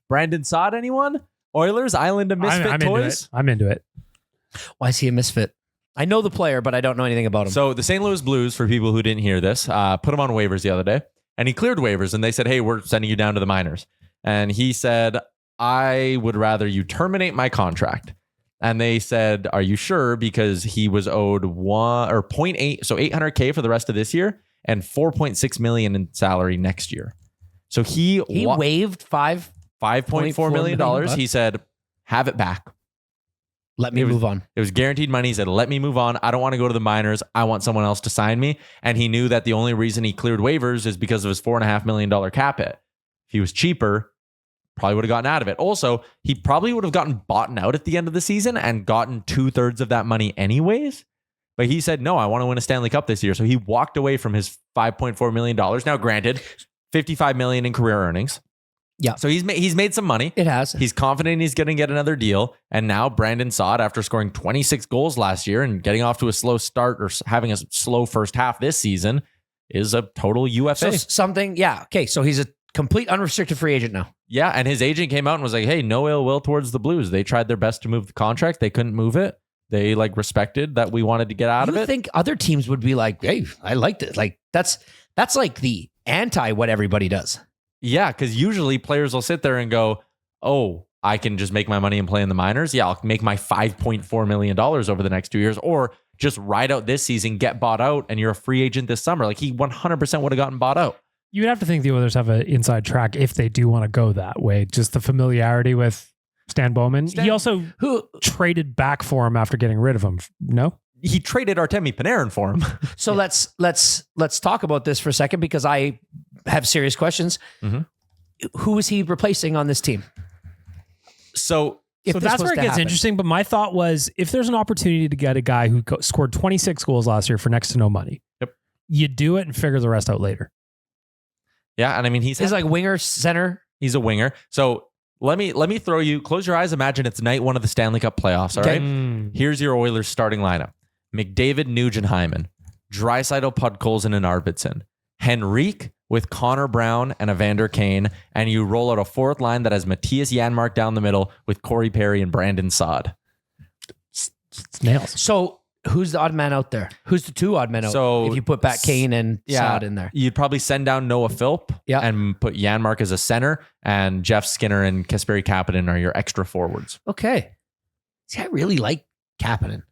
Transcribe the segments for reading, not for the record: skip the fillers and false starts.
Brandon Saad, anyone? Oilers, Island of Misfit Toys? I'm into it. Why is he a misfit? I know the player, but I don't know anything about him. So the St. Louis Blues, for people who didn't hear this, put him on waivers the other day. And he cleared waivers, and they said, hey, we're sending you down to the minors. And he said, I would rather you terminate my contract. And they said, are you sure? Because he was owed 0.8, so $800K for the rest of this year and $4.6 million in salary next year. So he waived $5.4 million. He said, have it back. Let me move on. It was guaranteed money. He said, let me move on. I don't want to go to the minors. I want someone else to sign me. And he knew that the only reason he cleared waivers is because of his $4.5 million cap hit. If he was cheaper, probably would have gotten out of it. Also, he probably would have gotten bought out at the end of the season and gotten 2/3 of that money anyways. But he said, no, I want to win a Stanley Cup this year. So he walked away from his $5.4 million. Now, granted, $55 million in career earnings. Yeah. So he's made some money. It has. He's confident he's going to get another deal. And now Brandon Saad, after scoring 26 goals last year and getting off to a slow start or having a slow first half this season, is a total UFA. So he's a complete unrestricted free agent now. Yeah, and his agent came out and was like, hey, no ill will towards the Blues. They tried their best to move the contract. They couldn't move it. They respected that we wanted to get out of it. You think other teams would be like, hey, I liked it. Like that's like the anti what everybody does. Yeah, because usually players will sit there and go, oh, I can just make my money and play in the minors. Yeah, I'll make my $5.4 million over the next 2 years, or just ride out this season, get bought out, and you're a free agent this summer. Like he 100% would have gotten bought out. You'd have to think the Oilers have an inside track if they do want to go that way. Just the familiarity with Stan Bowman. He also traded back for him after getting rid of him. No? He traded Artemi Panarin for him. So let's talk about this for a second because I have serious questions. Mm-hmm. Who is he replacing on this team? So that's where it gets interesting. But my thought was, if there's an opportunity to get a guy who scored 26 goals last year for next to no money, you do it and figure the rest out later. Yeah, and I mean he's like winger, center. He's a winger. So let me throw you. Close your eyes. Imagine it's night one of the Stanley Cup playoffs. All right. Here's your Oilers starting lineup: McDavid, Nugent-Hopkins, Draisaitl, Podkolzin, and Arvidsson. Henrique with Connor Brown and Evander Kane, and you roll out a fourth line that has Matthias Janmark down the middle with Corey Perry and Brandon Saad. It's nails. So who's the odd man out there? Who's the two odd men out? So if you put back Kane and Saad in there, you'd probably send down Noah Philp and put Janmark as a center, and Jeff Skinner and Kasperi Kapanen are your extra forwards. Okay. See, I really like Kapanen.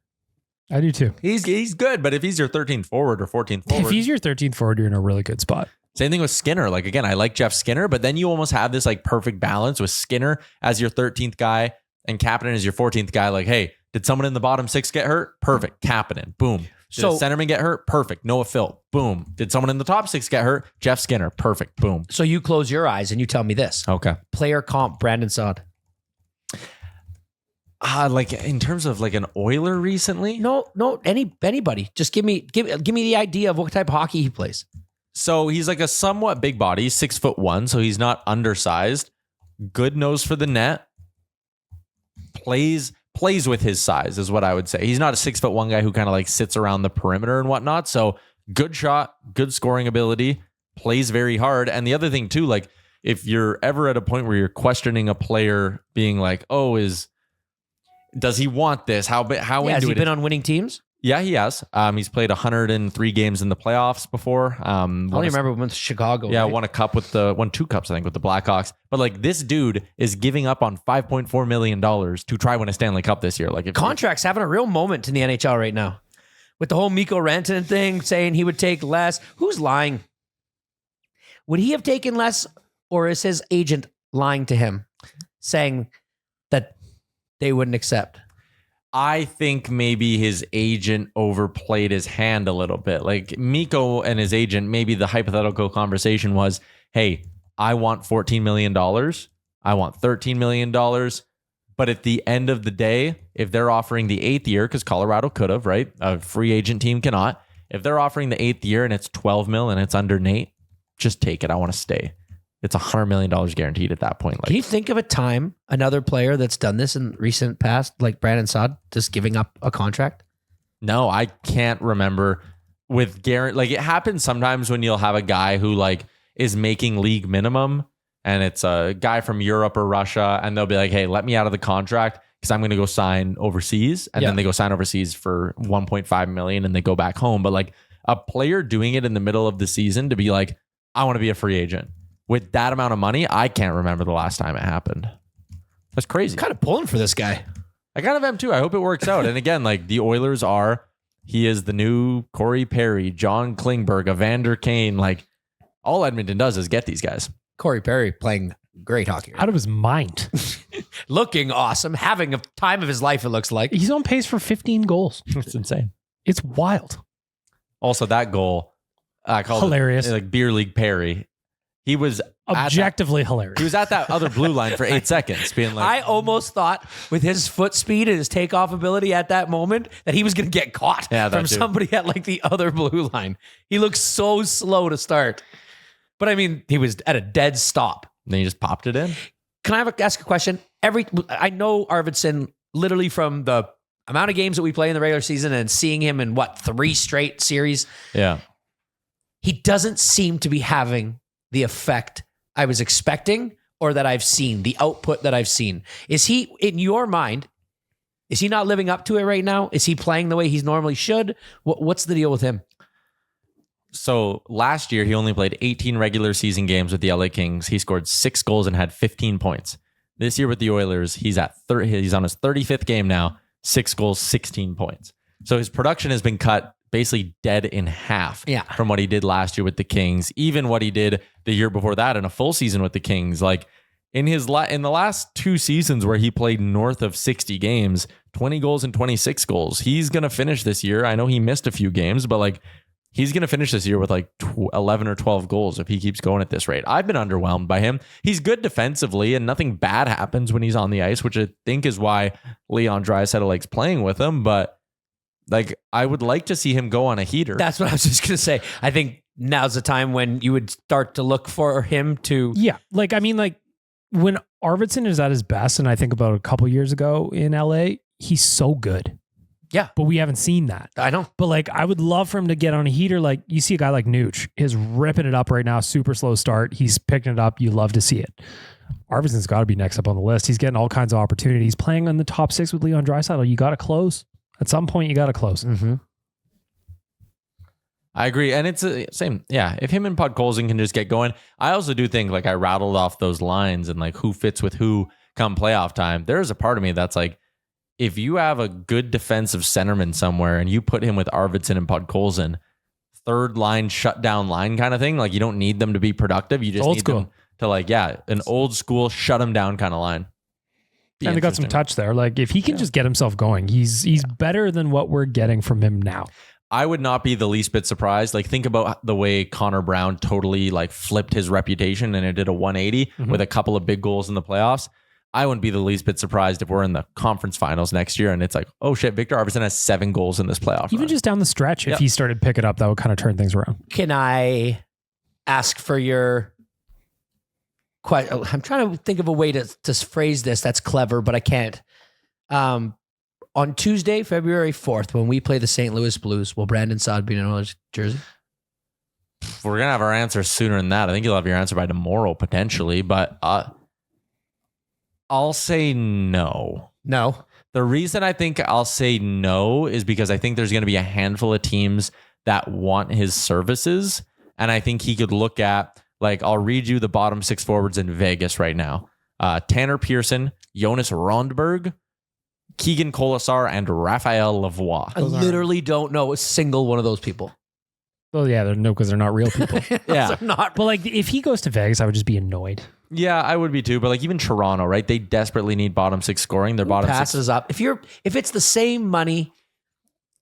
I do too. He's good, but if he's your 13th forward or 14th forward. If he's your 13th forward, you're in a really good spot. Same thing with Skinner. Like, again, I like Jeff Skinner, but then you almost have this perfect balance with Skinner as your 13th guy and Kapanen as your 14th guy. Like, hey, did someone in the bottom six get hurt? Perfect. Kapanen. Boom. Did a centerman get hurt? Perfect. Noah Philp. Boom. Did someone in the top six get hurt? Jeff Skinner. Perfect. Boom. So you close your eyes and you tell me this. Okay. Player comp, Brandon Saad. In terms of an Oiler recently? No, anybody. Just give me the idea of what type of hockey he plays. So he's a somewhat big body. He's 6'1", so he's not undersized. Good nose for the net. Plays with his size is what I would say. He's not a 6'1" guy who kind of sits around the perimeter and whatnot. So good shot, good scoring ability, plays very hard. And the other thing too, if you're ever at a point where you're questioning a player being does he want this? How into has he it? Been on winning teams? Yeah, he has. He's played 103 games in the playoffs before. I only remember with Chicago. Yeah, right? won 2 cups, I think, with the Blackhawks. But this dude is giving up on $5.4 million to try win a Stanley Cup this year. Contracts having a real moment in the NHL right now. With the whole Mikko Rantanen thing, saying he would take less. Who's lying? Would he have taken less, or is his agent lying to him, saying that they wouldn't accept? I think maybe his agent overplayed his hand a little bit. Mikko and his agent, maybe the hypothetical conversation was, hey, I want $14 million. I want $13 million. But at the end of the day, if they're offering the 8th year, because Colorado could have, right? A free agent team cannot. If they're offering the 8th year and it's $12 million and it's under Nate, just take it. I want to stay. It's $100 million guaranteed at that point. Can you think of a time another player that's done this in recent past, like Brandon Saad, just giving up a contract? No, I can't remember. With Garrett, it happens sometimes when you'll have a guy who is making league minimum and it's a guy from Europe or Russia, and they'll be like, hey, let me out of the contract because I'm going to go sign overseas. And then they go sign overseas for 1.5 million and they go back home. But like a player doing it in the middle of the season to be like, I want to be a free agent with that amount of money, I can't remember the last time it happened. That's crazy. I'm kind of pulling for this guy. I kind of am too. I hope it works out. And again, like the Oilers he is the new Corey Perry, John Klingberg, Evander Kane. Like all Edmonton does is get these guys. Corey Perry playing great hockey. Out of his mind. Looking awesome. Having a time of his life, it looks like. He's on pace for 15 goals. It's insane. It's wild. Also, that goal, I call hilarious. It like beer league Perry. He was objectively hilarious. He was at that other blue line for 8 seconds, being like, I almost thought with his foot speed and his takeoff ability at that moment that he was going to get caught from somebody at like the other blue line. He looked so slow to start. But I mean, he was at a dead stop. And then he just popped it in. Can I ask a question? I know Arvidsson literally from the amount of games that we play in the regular season and seeing him in 3 straight series. Yeah. He doesn't seem to be having the effect I was expecting or that I've seen, the output that I've seen. Is he, in your mind, is he not living up to it right now? Is he playing the way he normally should? What's the deal with him? So last year, he only played 18 regular season games with the LA Kings. He scored 6 goals and had 15 points. This year with the Oilers, he's on his 35th game now, 6 goals, 16 points. So his production has been cut basically dead in half from what he did last year with the Kings, even what he did the year before that in a full season with the Kings. Like in the last 2 seasons where he played north of 60 games, 20 goals and 26 goals. He's going to finish this year. I know he missed a few games, but like he's going to finish this year with like 11 or 12 goals if he keeps going at this rate. I've been underwhelmed by him. He's good defensively and nothing bad happens when he's on the ice, which I think is why Leon Draisaitl likes playing with him. But like, I would like to see him go on a heater. That's what I was just going to say. I think now's the time when you would start to look for him to... Yeah. Like, I mean, like when Arvidsson is at his best, and I think about a couple years ago in LA, he's so good. Yeah. But we haven't seen that. I know. But like, I would love for him to get on a heater. Like you see a guy like Nuge is ripping it up right now. Super slow start. He's picking it up. You love to see it. Arvidsson's got to be next up on the list. He's getting all kinds of opportunities. Playing on the top 6 with Leon Draisaitl, you got to close. At some point, you got to close. Mm-hmm. I agree. And it's the same. Yeah. If him and Podkolzin can just get going. I also do think like I rattled off those lines and like who fits with who come playoff time. There's a part of me that's like, if you have a good defensive centerman somewhere and you put him with Arvidsson and Podkolzin, third line, shutdown line kind of thing, like you don't need them to be productive. You just need them to like, an old school shut them down kind of line. And they got some touch there. Like if he can just get himself going, he's better than what we're getting from him now. I would not be the least bit surprised. Like think about the way Connor Brown totally like flipped his reputation and it did a 180 with a couple of big goals in the playoffs. I wouldn't be the least bit surprised if we're in the conference finals next year and it's like, oh shit, Victor Arvidsson has 7 goals in this playoff. Even just down the stretch, if he started picking up, that would kind of turn things around. Can I ask for your... I'm trying to think of a way to phrase this that's clever, but I can't. On Tuesday, February 4th, when we play the St. Louis Blues, will Brandon Saad be in an Oilers jersey? We're going to have our answer sooner than that. I think you'll have your answer by tomorrow, potentially, but I'll say no. No. The reason I think I'll say no is because I think there's going to be a handful of teams that want his services, and I think he could look at... Like, I'll read you the bottom 6 forwards in Vegas right now. Tanner Pearson, Jonas Rondberg, Keegan Colasar, and Raphael Lavoie. I literally don't know a single one of those people. Well, yeah, no, because they're not real people. Yeah. Not. But like, if he goes to Vegas, I would just be annoyed. Yeah, I would be too. But like, even Toronto, right? They desperately need bottom 6 scoring. Their bottom passes 6 up. If it's the same money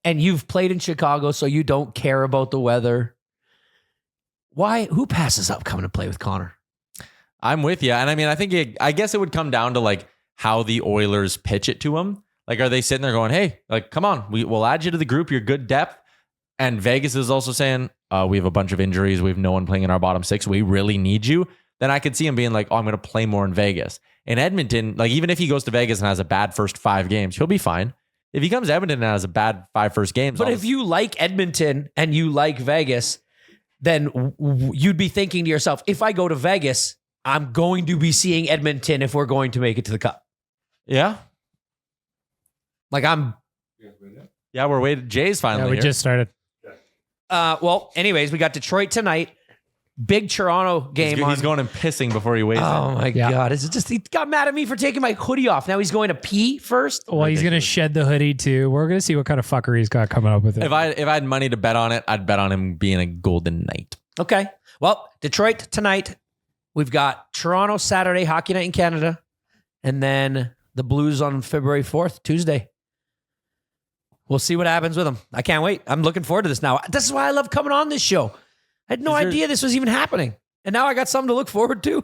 and you've played in Chicago, so you don't care about the weather... Who passes up coming to play with Connor? I'm with you. And I mean, I guess it would come down to like how the Oilers pitch it to him. Like, are they sitting there going, hey, like, come on, we'll add you to the group. You're good depth. And Vegas is also saying, we have a bunch of injuries. We have no one playing in our bottom 6. We really need you. Then I could see him being like, oh, I'm going to play more in Vegas. In Edmonton, like even if he goes to Vegas and has a bad first 5 games, he'll be fine. If he comes to Edmonton and has a bad 5 first games. But if you like Edmonton and you like Vegas, then you'd be thinking to yourself, if I go to Vegas, I'm going to be seeing Edmonton if we're going to make it to the Cup. Yeah. Like I'm. Yeah, we're waiting. Jay's finally Yeah, we here. just started. Well, anyways, we got Detroit tonight. Big Toronto game. He's going and pissing before he weighs Oh in. my Yeah. God. Is it just, he got mad at me for taking my hoodie off. Now he's going to pee first. Well, he's going to shed the hoodie too. We're going to see what kind of fucker he's got coming up with it. If I had money to bet on it, I'd bet on him being a Golden Knight. Okay. Well, Detroit tonight. We've got Toronto Saturday, Hockey Night in Canada. And then the Blues on February 4th, Tuesday. We'll see what happens with them. I can't wait. I'm looking forward to this now. This is why I love coming on this show. I had no idea this was even happening. And now I got something to look forward to.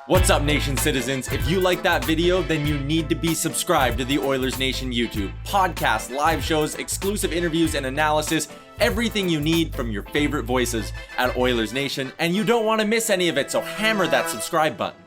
What's up, Nation citizens? If you like that video, then you need to be subscribed to the Oilers Nation YouTube. Podcasts, live shows, exclusive interviews, and analysis. Everything you need from your favorite voices at Oilers Nation. And you don't want to miss any of it, so hammer that subscribe button.